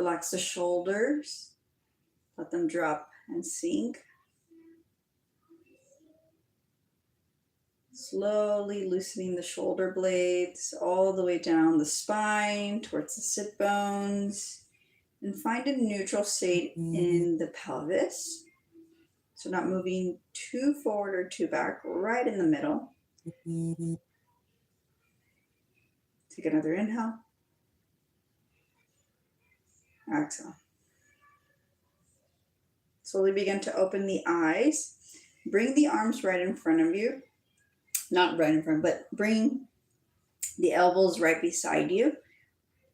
Relax the shoulders. Let them drop and sink. Slowly loosening the shoulder blades all the way down the spine towards the sit bones. And find a neutral state in the pelvis. So not moving too forward or too back, right in the middle. Take another inhale. Exhale. Slowly begin to open the eyes. Bring the arms right in front of you. Not right in front, but bring the elbows right beside you.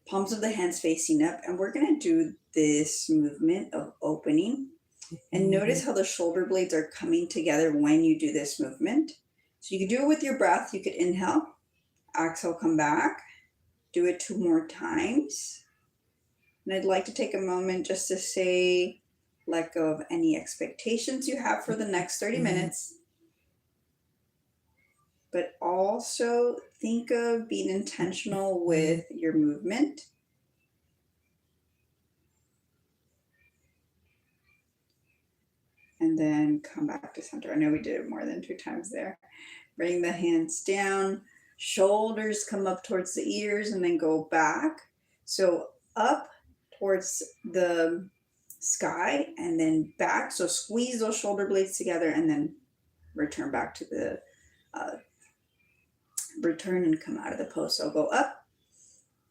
Palms of the hands facing up. And we're going to do this movement of opening. And notice how the shoulder blades are coming together when you do this movement. So you can do it with your breath. You could inhale, exhale, come back. Do it 2 more times. And I'd like to take a moment just to say, let go of any expectations you have for the next 30 minutes. But also think of being intentional with your movement. And then come back to center. I know we did it more than 2 times there. Bring the hands down. Shoulders come up towards the ears and then go back. So up towards the sky and then back. So squeeze those shoulder blades together and then return back to the, return and come out of the pose. So go up,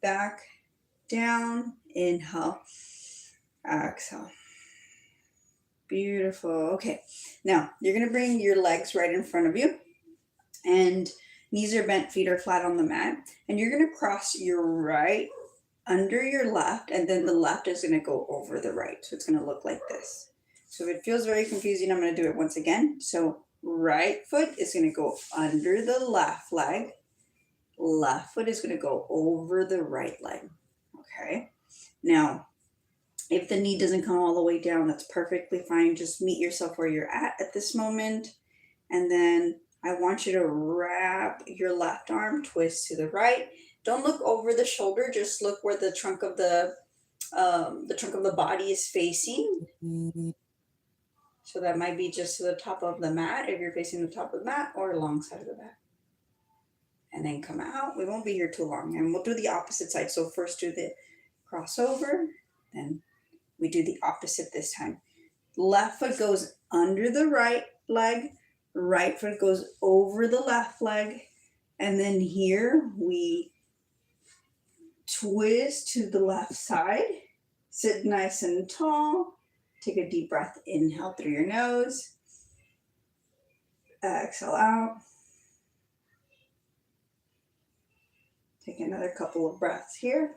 back, down, inhale, exhale. Beautiful. Okay. Now you're going to bring your legs right in front of you and knees are bent, feet are flat on the mat. And you're going to cross your right under your left, and then the left is going to go over the right. So it's going to look like this. So if it feels very confusing, I'm going to do it once again. So right foot is going to go under the left leg. Left foot is going to go over the right leg. Okay. Now, if the knee doesn't come all the way down, that's perfectly fine. Just meet yourself where you're at this moment. And then I want you to wrap your left arm, twist to the right. Don't look over the shoulder. Just look where the trunk of the body is facing. So that might be just to the top of the mat if you're facing the top of the mat, or alongside of the mat. And then come out. We won't be here too long. And we'll do the opposite side. So first do the crossover, then we do the opposite this time. Left foot goes under the right leg. Right foot goes over the left leg. And then here we twist to the left side. Sit nice and tall. Take a deep breath. Inhale through your nose. Exhale out. Take another couple of breaths here.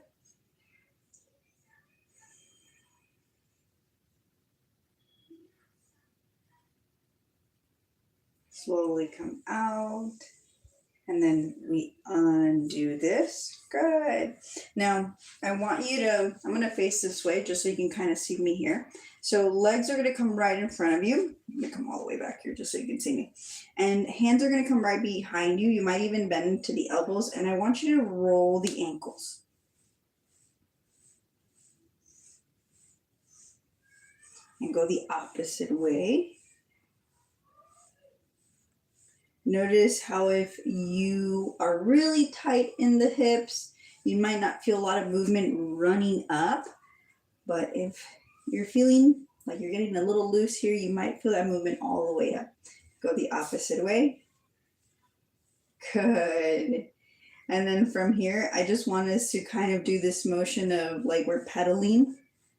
Slowly come out. And then we undo this. Good. Now, I want you to, I'm going to face this way just so you can kind of see me here. So legs are going to come right in front of you. I'm going to come all the way back here just so you can see me. And hands are going to come right behind you. You might even bend to the elbows. And I want you to roll the ankles. And go the opposite way. Notice how if you are really tight in the hips, you might not feel a lot of movement running up. But if you're feeling like you're getting a little loose here, you might feel that movement all the way up. Go the opposite way. Good. And then from here, I just want us to kind of do this motion of like we're pedaling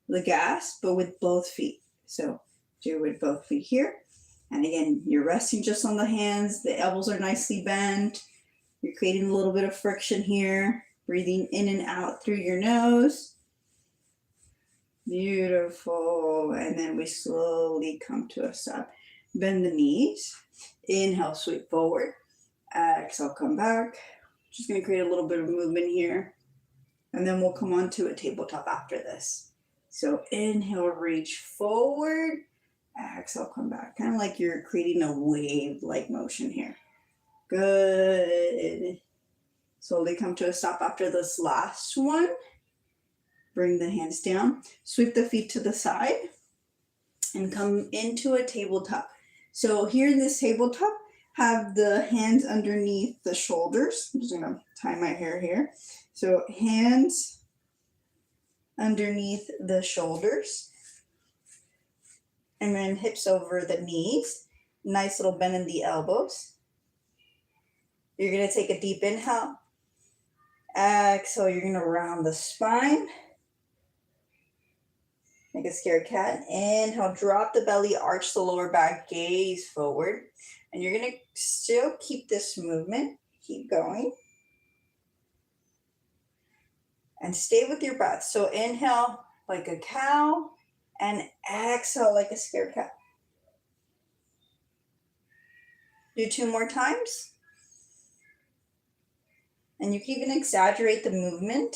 the gas, but with both feet. So do it with both feet here. And again, you're resting just on the hands. The elbows are nicely bent. You're creating a little bit of friction here. Breathing in and out through your nose. Beautiful. And then we slowly come to a stop. Bend the knees. Inhale, sweep forward. Exhale, come back. Just going to create a little bit of movement here. And then we'll come on to a tabletop after this. So inhale, reach forward. Exhale, come back. Kind of like you're creating a wave-like motion here. Good. Slowly come to a stop after this last one. Bring the hands down, sweep the feet to the side, and come into a tabletop. So here in this tabletop, have the hands underneath the shoulders. I'm just gonna tie my hair here. So hands underneath the shoulders, and then hips over the knees. Nice little bend in the elbows. You're gonna take a deep inhale. Exhale, you're gonna round the spine. Make a scared cat. Inhale, drop the belly, arch the lower back, gaze forward. And you're gonna still keep this movement. Keep going. And stay with your breath. So inhale like a cow and exhale like a scared cat. Do 2 more times. And you can even exaggerate the movement,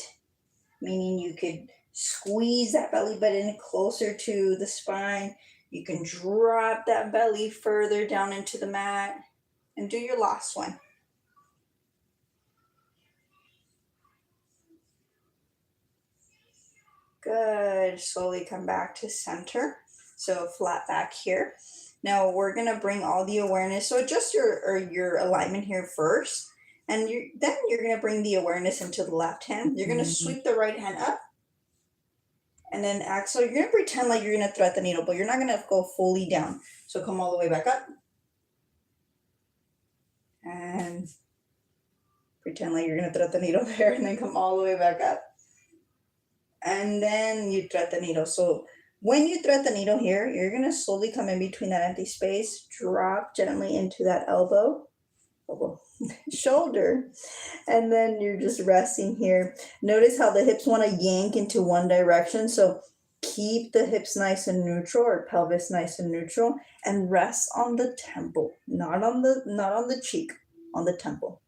meaning you could squeeze that belly button closer to the spine. You can drop that belly further down into the mat. And do your last one. Good. Slowly come back to center. So flat back here. Now we're going to bring all the awareness. So adjust your alignment here first. And then you're going to bring the awareness into the left hand. You're going to sweep the right hand up. And then exhale. You're going to pretend like you're going to thread the needle, but you're not going to go fully down. So come all the way back up. And pretend like you're going to thread the needle there, and then come all the way back up. And then you thread the needle. So when you thread the needle here, you're going to slowly come in between that empty space, drop gently into that shoulder, and then you're just resting here. Notice how the hips want to yank into one direction. So keep the hips nice and neutral, or pelvis nice and neutral, and rest on the temple, not on the cheek, on the temple.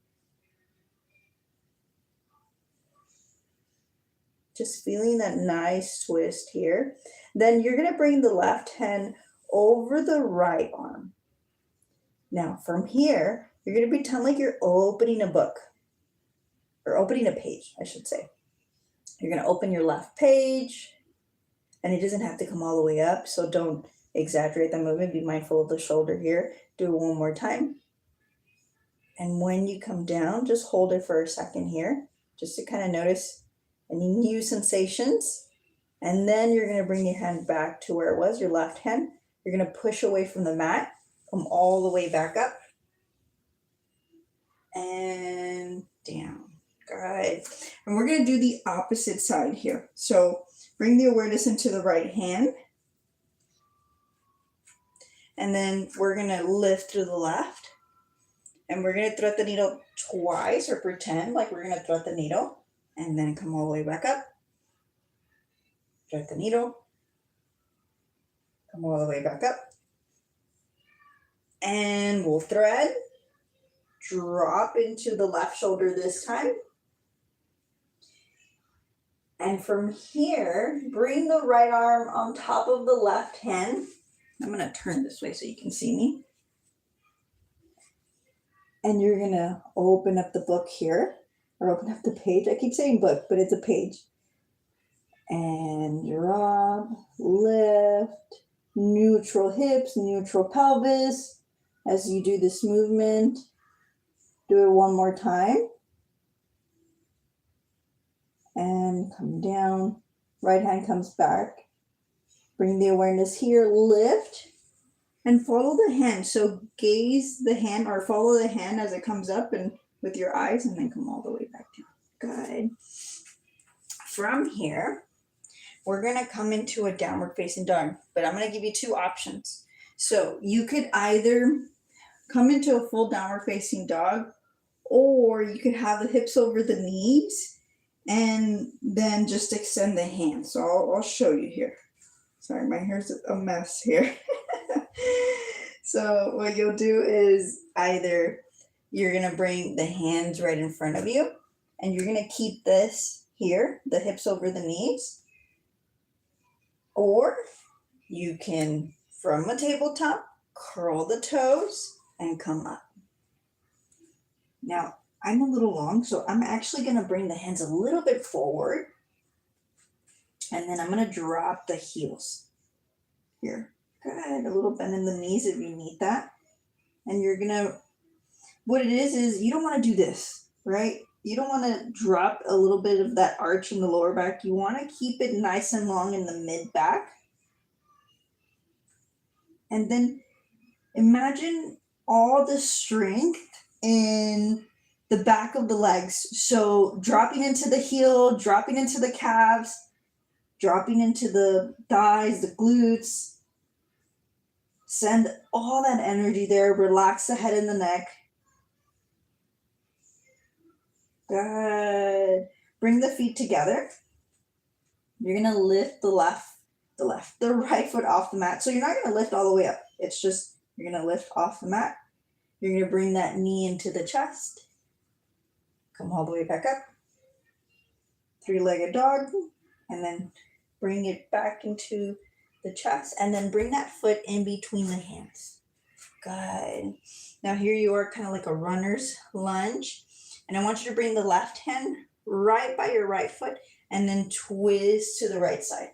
Just feeling that nice twist here. Then you're going to bring the left hand over the right arm. Now from here, you're going to pretend like you're opening a book, or opening a page, I should say. You're going to open your left page, and it doesn't have to come all the way up, so don't exaggerate the movement. Be mindful of the shoulder here. Do it one more time. And when you come down, just hold it for a second here, just to kind of notice any new sensations. And then you're going to bring your hand back to where it was, your left hand. You're going to push away from the mat, come all the way back up, and down. Good. And we're going to do the opposite side here. So bring the awareness into the right hand. And then we're going to lift to the left. And we're going to thread the needle twice, or pretend like we're going to thread the needle. And then come all the way back up. Thread the needle. Come all the way back up. And we'll thread. Drop into the left shoulder this time. And from here, bring the right arm on top of the left hand. I'm going to turn this way so you can see me. And you're going to open up the book here, or open up the page. I keep saying book, but it's a page. And drop, lift, neutral hips, neutral pelvis. As you do this movement, do it one more time. And come down. Right hand comes back. Bring the awareness here, lift, and follow the hand. So gaze the hand, or follow the hand as it comes up and with your eyes, and then come all the way back down. Good. From here, we're going to come into a downward facing dog, but I'm going to give you 2 options. So you could either come into a full downward facing dog, or you could have the hips over the knees and then just extend the hands. So I'll show you here. Sorry, my hair's a mess here. So what you'll do is either you're going to bring the hands right in front of you, and you're going to keep this here, the hips over the knees. Or you can, from a tabletop, curl the toes and come up. Now, I'm a little long, so I'm actually going to bring the hands a little bit forward. And then I'm going to drop the heels here. Good. A little bend in the knees if you need that. And you're going to, what it is you don't want to do this, right? You don't want to drop a little bit of that arch in the lower back. You want to keep it nice and long in the mid back. And then imagine all the strength in the back of the legs. So dropping into the heel, dropping into the calves, dropping into the thighs, the glutes. Send all that energy there. Relax the head and the neck. Good. Bring the feet together. You're going to lift the right foot off the mat. So you're not going to lift all the way up. It's just, you're going to lift off the mat. You're going to bring that knee into the chest. Come all the way back up. Three-legged dog. And then bring it back into the chest. And then bring that foot in between the hands. Good. Now here you are, kind of like a runner's lunge. And I want you to bring the left hand right by your right foot and then twist to the right side.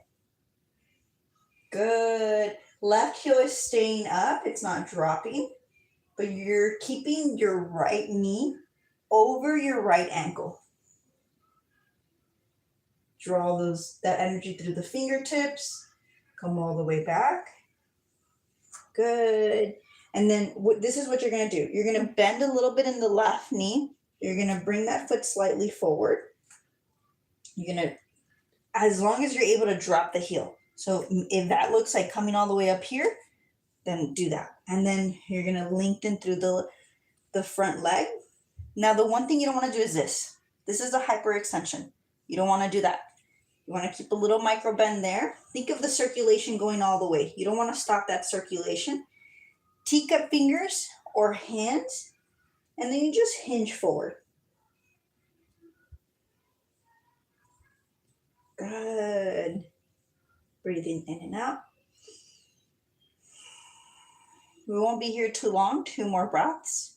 Good. Left heel is staying up. It's not dropping, but you're keeping your right knee over your right ankle. Draw that energy through the fingertips. Come all the way back. Good. And then this is what you're going to do. You're going to bend a little bit in the left knee. You're going to bring that foot slightly forward. You're going to, as long as you're able to drop the heel. So if that looks like coming all the way up here, then do that. And then you're going to lengthen through the front leg. Now, the one thing you don't want to do is this. This is a hyperextension. You don't want to do that. You want to keep a little micro bend there. Think of the circulation going all the way. You don't want to stop that circulation. Teacup fingers or hands, and then you just hinge forward. Good. Breathing in and out. We won't be here too long, 2 more breaths.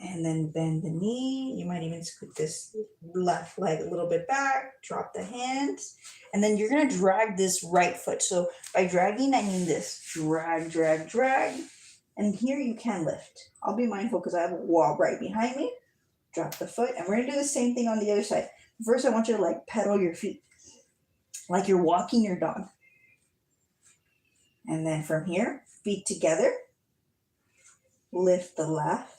And then bend the knee. You might even scoot this left leg a little bit back. Drop the hands. And then you're going to drag this right foot. So by dragging, I mean this. Drag, drag, drag. And here you can lift. I'll be mindful because I have a wall right behind me. Drop the foot. And we're going to do the same thing on the other side. First, I want you to like pedal your feet. Like you're walking your dog. And then from here, feet together. Lift the left.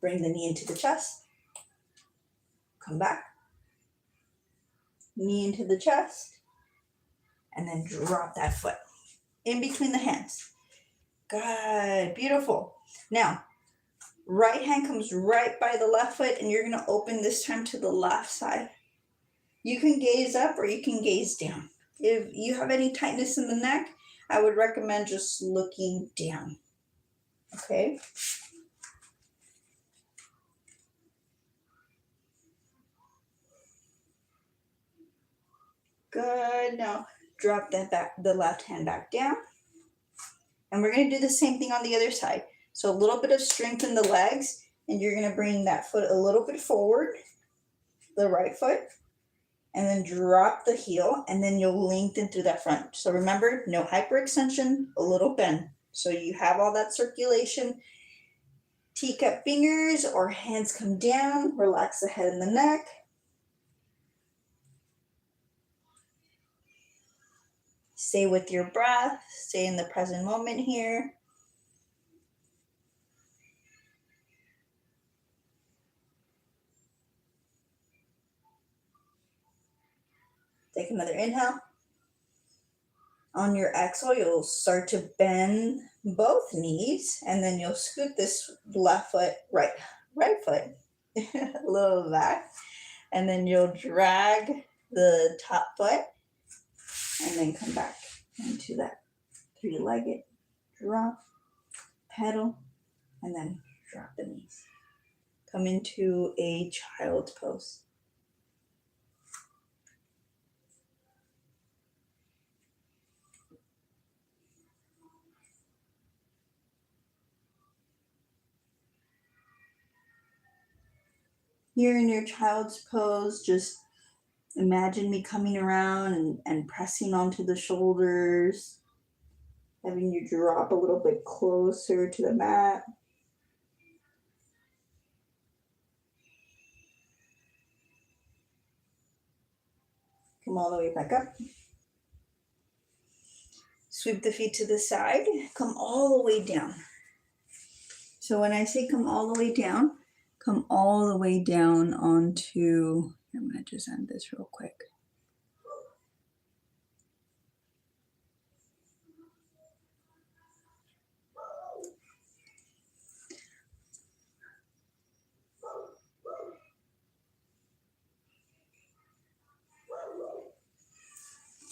Bring the knee into the chest. Come back. Knee into the chest. And then drop that foot in between the hands. Good. Beautiful. Now, right hand comes right by the left foot, and you're going to open this time to the left side. You can gaze up or you can gaze down. If you have any tightness in the neck, I would recommend just looking down. Okay? Good. Now drop the left hand back down. And we're going to do the same thing on the other side. So a little bit of strength in the legs, and you're going to bring that foot a little bit forward, the right foot, and then drop the heel, and then you'll lengthen through that front. So remember, no hyperextension, a little bend. So you have all that circulation. Teacup fingers or hands come down, relax the head and the neck. Stay with your breath, stay in the present moment here. Take another inhale. On your exhale, you'll start to bend both knees, and then you'll scoot this left foot, right foot, a little back, and then you'll drag the top foot, and then come back into that 3-legged drop, pedal, and then drop the knees. Come into a child's pose. Here in your child's pose, just imagine me coming around and pressing onto the shoulders, having you drop a little bit closer to the mat. Come all the way back up. Sweep the feet to the side. Come all the way down. So when I say come all the way down, come all the way down onto, I'm going to just end this real quick.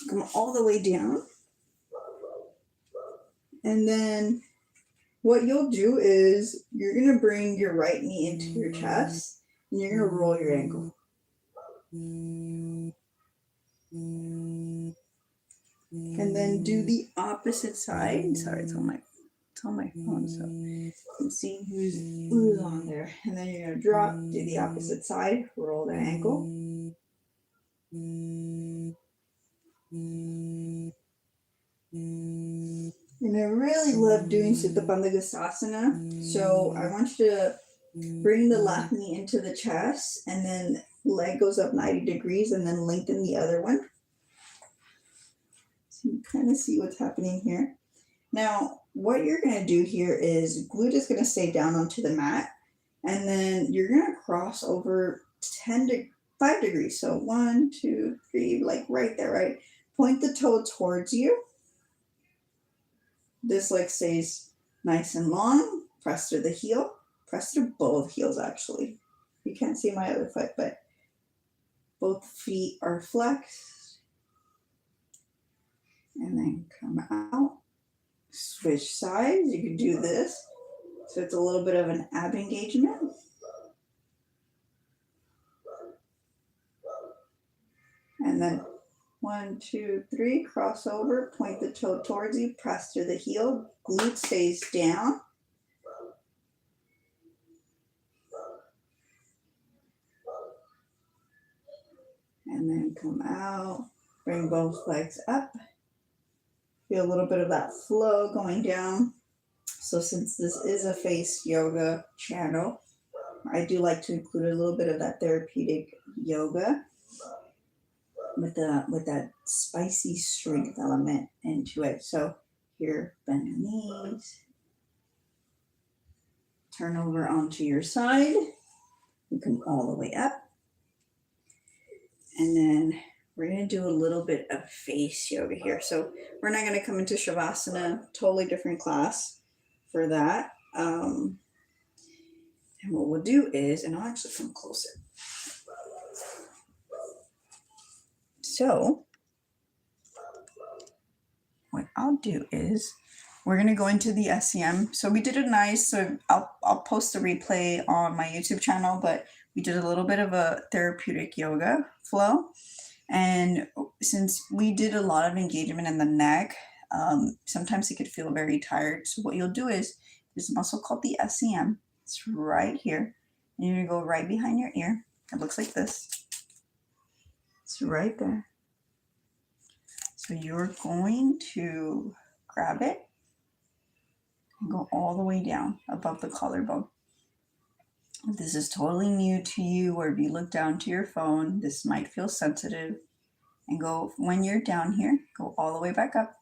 Come all the way down. And then what you'll do is you're going to bring your right knee into your chest and you're going to roll your ankle. And then do the opposite side. Sorry, it's on my phone, so you can see who's on there. And then you're going to drop, do the opposite side, roll the ankle. And I really love doing Supta Bandhagasasana. So I want you to bring the left knee into the chest and then leg goes up 90 degrees and then lengthen the other one. So you kind of see what's happening here. Now, what you're going to do here is glute is going to stay down onto the mat and then you're going to cross over 5 degrees. So 1, 2, 3, like right there, right? Point the toe towards you. This leg stays nice and long. Press through the heel. Press through both heels, actually. You can't see my other foot, but both feet are flexed. And then come out. Switch sides. You can do this. So it's a little bit of an ab engagement. And then 1, 2, 3, cross over, point the toe towards you, press through the heel, glute stays down. And then come out, bring both legs up. Feel a little bit of that flow going down. So since this is a face yoga channel, I do like to include a little bit of that therapeutic yoga with that spicy strength element into it. So here, bend your knees, turn over onto your side, you come all the way up, and then we're going to do a little bit of face yoga here. So we're not going to come into Shavasana, totally different class for that. And what we'll do is, and I'll actually come closer. So what I'll do is we're going to go into the SEM. So we did a nice, so I'll post a replay on my YouTube channel, but we did a little bit of a therapeutic yoga flow. And since we did a lot of engagement in the neck, sometimes it could feel very tired. So what you'll do is there's a muscle called the SEM. It's right here. And you're going to go right behind your ear. It looks like this. It's right there. So you're going to grab it and go all the way down above the collarbone. If this is totally new to you, or if you look down to your phone, this might feel sensitive. And go, when you're down here, go all the way back up.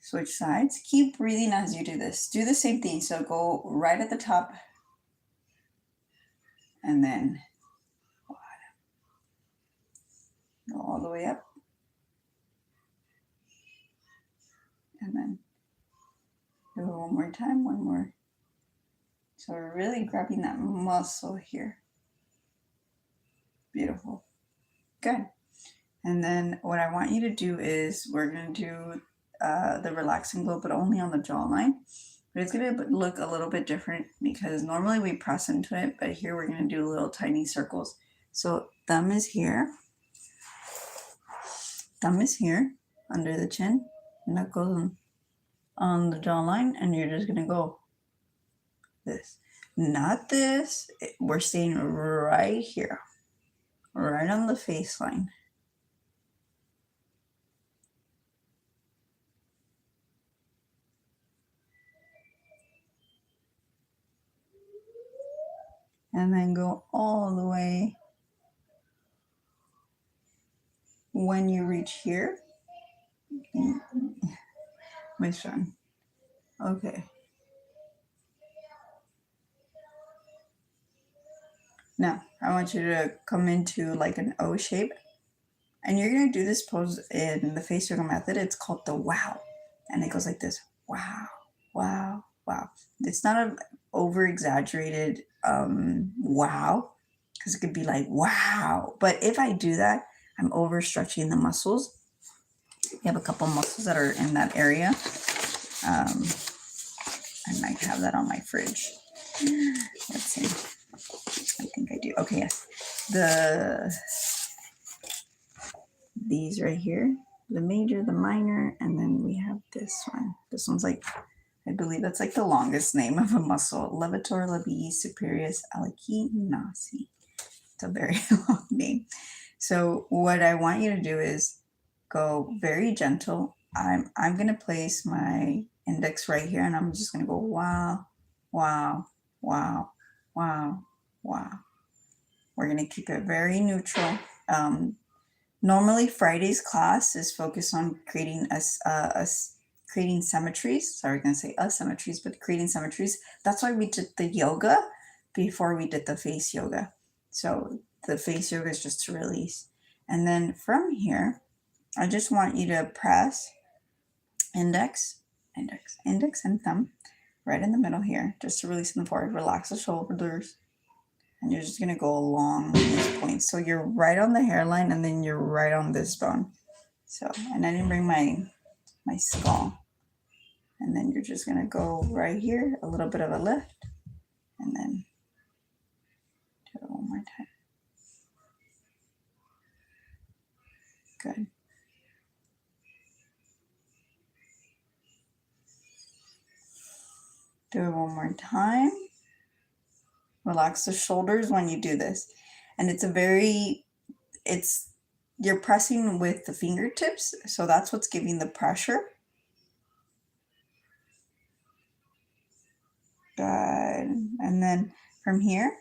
Switch sides. Keep breathing as you do this. Do the same thing. So go right at the top and then go all the way up. And then do it one more time, one more. So we're really grabbing that muscle here. Beautiful. Good. And then what I want you to do is we're going to do the relaxing glow, but only on the jawline. But it's going to look a little bit different because normally we press into it, but here we're going to do little tiny circles. So thumb is here. Thumb is here under the chin, and that goes on the jawline, and you're just going to go this. Not this. We're staying right here, right on the face line. And then go all the way. When you reach here, which one? Okay. Now, I want you to come into like an O shape. And you're going to do this pose in the face yoga method. It's called the wow. And it goes like this. Wow, wow, wow. It's not an over exaggerated wow, because it could be like wow. But if I do that, I'm overstretching the muscles. You have a couple muscles that are in that area. I might have that on my fridge. Let's see. I think I do. Okay, yes. These right here, the major, the minor, and then we have this one. This one's like, I believe that's like the longest name of a muscle. Levator labii superius alici nasi. It's a very long name. So what I want you to do is go very gentle. I'm going to place my index right here, and I'm just going to go wow, wow, wow, wow, wow. We're going to keep it very neutral. Normally, Friday's class is focused on creating creating symmetries. Sorry, I'm going to say asymmetries, but creating symmetries. That's why we did the yoga before we did the face yoga. So the face yoga is just to release. And then from here, I just want you to press index, and thumb right in the middle here, just to release in the forehead. Relax the shoulders. And you're just going to go along these points. So you're right on the hairline, and then you're right on this bone. So, and I didn't bring my skull. And then you're just going to go right here, a little bit of a lift, and then do it one more time. Good. Do it one more time. Relax the shoulders when you do this. And you're pressing with the fingertips. So that's what's giving the pressure. Good. And then from here,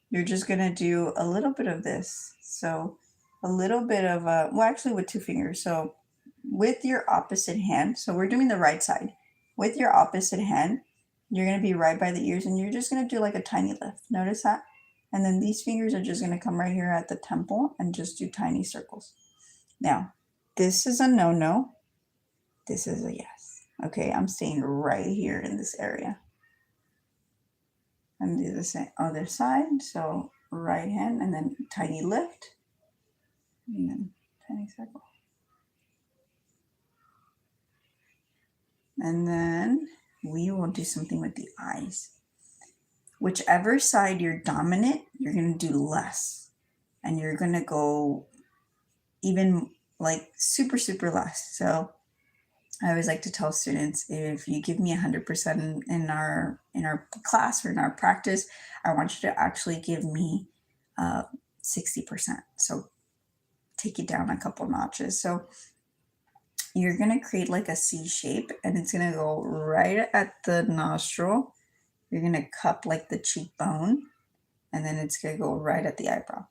you're just going to do a little bit of this. So a little bit of actually with two fingers. So with your opposite hand, so we're doing the right side. With your opposite hand, you're going to be right by the ears, and you're just going to do like a tiny lift. Notice that? And then these fingers are just going to come right here at the temple and just do tiny circles. Now, this is a no-no. This is a yes. Okay, I'm staying right here in this area. And do the same other side. So right hand, and then tiny lift, and then tiny circle. And then we will do something with the eyes. Whichever side you're dominant, you're going to do less. And you're going to go even like super, super less. So I always like to tell students, if you give me 100% in our class or in our practice, I want you to actually give me 60%. So take it down a couple notches. So you're going to create like a C shape, and it's going to go right at the nostril. You're going to cup like the cheekbone, and then it's going to go right at the eyebrow.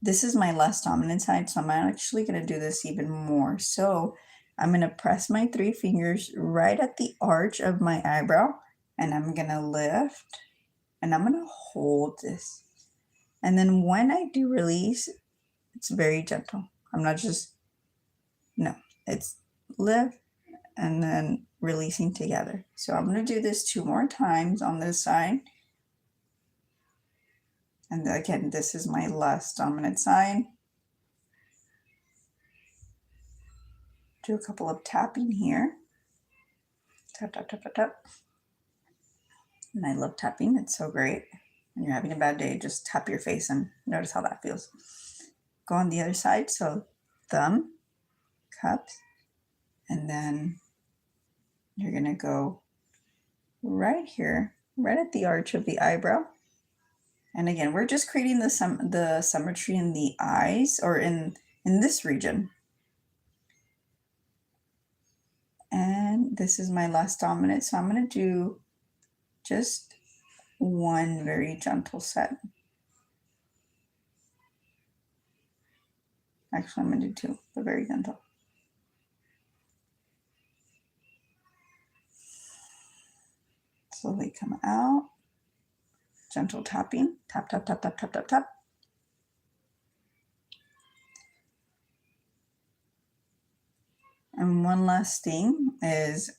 This is my less dominant side, so I'm actually going to do this even more. So I'm going to press my 3 fingers right at the arch of my eyebrow, and I'm going to lift, and I'm going to hold this. And then when I do release, it's very gentle. I'm not just, no, it's lift and then releasing together. So I'm going to do this 2 more times on this side. And again, this is my less dominant side. Do a couple of tapping here. Tap, tap, tap, tap, tap. And I love tapping. It's so great. When you're having a bad day, just tap your face and notice how that feels. Go on the other side. So thumb, cups, and then You're going to go right here, right at the arch of the eyebrow. And again, we're just creating the symmetry in the eyes, or in this region. And this is my last dominant, so I'm going to do just one very gentle set. Actually, I'm going to do two, but very gentle. Slowly come out. Gentle tapping. Tap, tap, tap, tap, tap, tap, tap. And one last thing is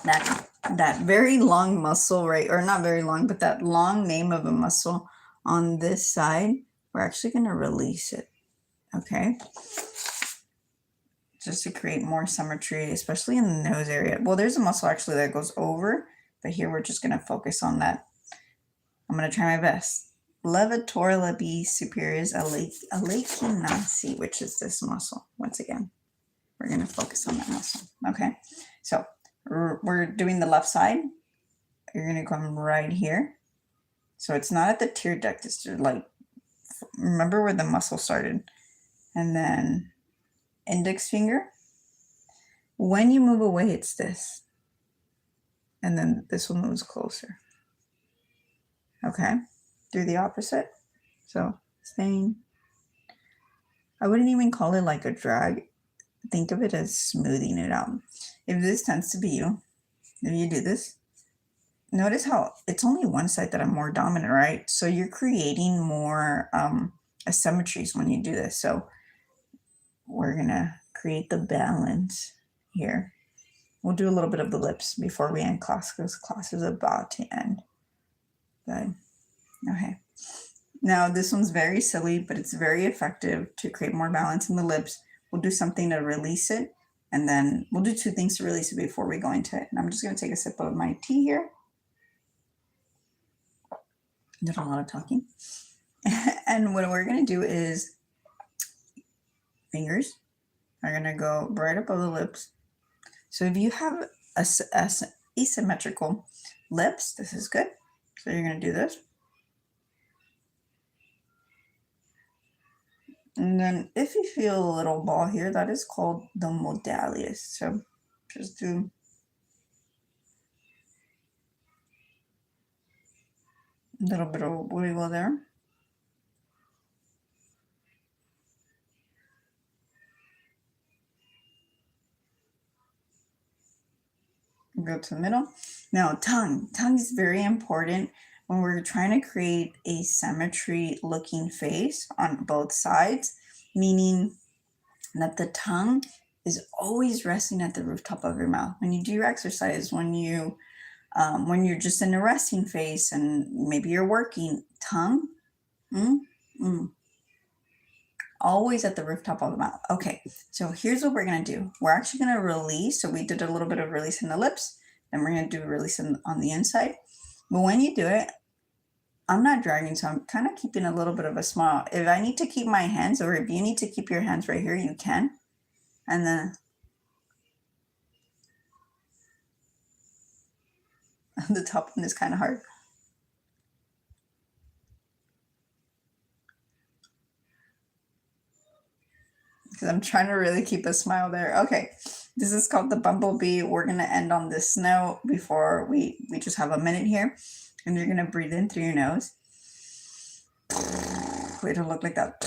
that very long muscle, right? Or not very long, but that long name of a muscle on this side, we're actually going to release it. Okay? Just to create more symmetry, especially in the nose area. Well, there's a muscle actually that goes over, but here we're just going to focus on that. I'm going to try my best. Levator labis superioris aleichinasi, which is this muscle. Once again, we're going to focus on that muscle. Okay, so we're doing the left side. You're going to come right here. So it's not at the tear duct. It's just like, remember where the muscle started. And then index finger. When you move away, it's this. And then this one moves closer. Okay, do the opposite. So staying. I wouldn't even call it like a drag. Think of it as smoothing it out. If this tends to be you, if you do this, notice how it's only one side that I'm more dominant, right? So you're creating more asymmetries when you do this. So we're going to create the balance here. We'll do a little bit of the lips before we end class, because class is about to end. Good. Okay. Now this one's very silly, but it's very effective to create more balance in the lips. We'll do something to release it, and then we'll do two things to release it before we go into it. And I'm just going to take a sip of my tea here. Did a lot of talking. And what we're going to do is fingers are going to go right above the lips. So if you have asymmetrical lips, this is good. So you're going to do this. And then if you feel a little ball here, that is called the modalis. So just do a little bit of wiggle there. Go to the middle. Now tongue. Tongue is very important when we're trying to create a symmetry looking face on both sides, meaning that the tongue is always resting at the rooftop of your mouth. When you do your exercise, when you're just in a resting face and maybe you're working, tongue, always at the rooftop of the mouth. Okay, so here's what we're going to do. We're actually going to release. So we did a little bit of release in the lips, then we're going to do a release on the inside. But when you do it, I'm not dragging, so I'm kind of keeping a little bit of a smile. If I need to keep my hands, or if you need to keep your hands right here, you can. And then the top one is kind of hard. Because I'm trying to really keep a smile there. Okay, this is called the bumblebee. We're going to end on this note before we just have a minute here. And you're going to breathe in through your nose. It'll look like that.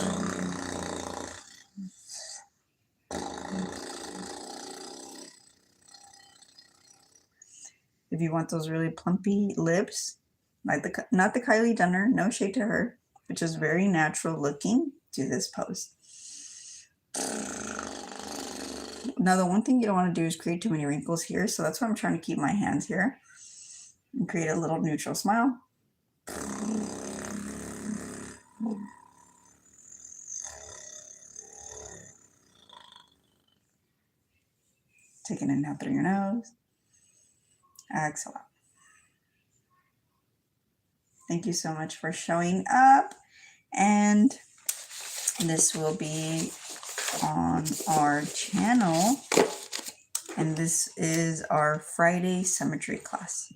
If you want those really plumpy lips, like not the Kylie Jenner, no shade to her, but just very natural looking, do this pose. Now, the one thing you don't want to do is create too many wrinkles here. So that's why I'm trying to keep my hands here and create a little neutral smile. Take an inhale through your nose. Exhale out. Thank you so much for showing up. And this will be on our channel. and this is our Friday symmetry class.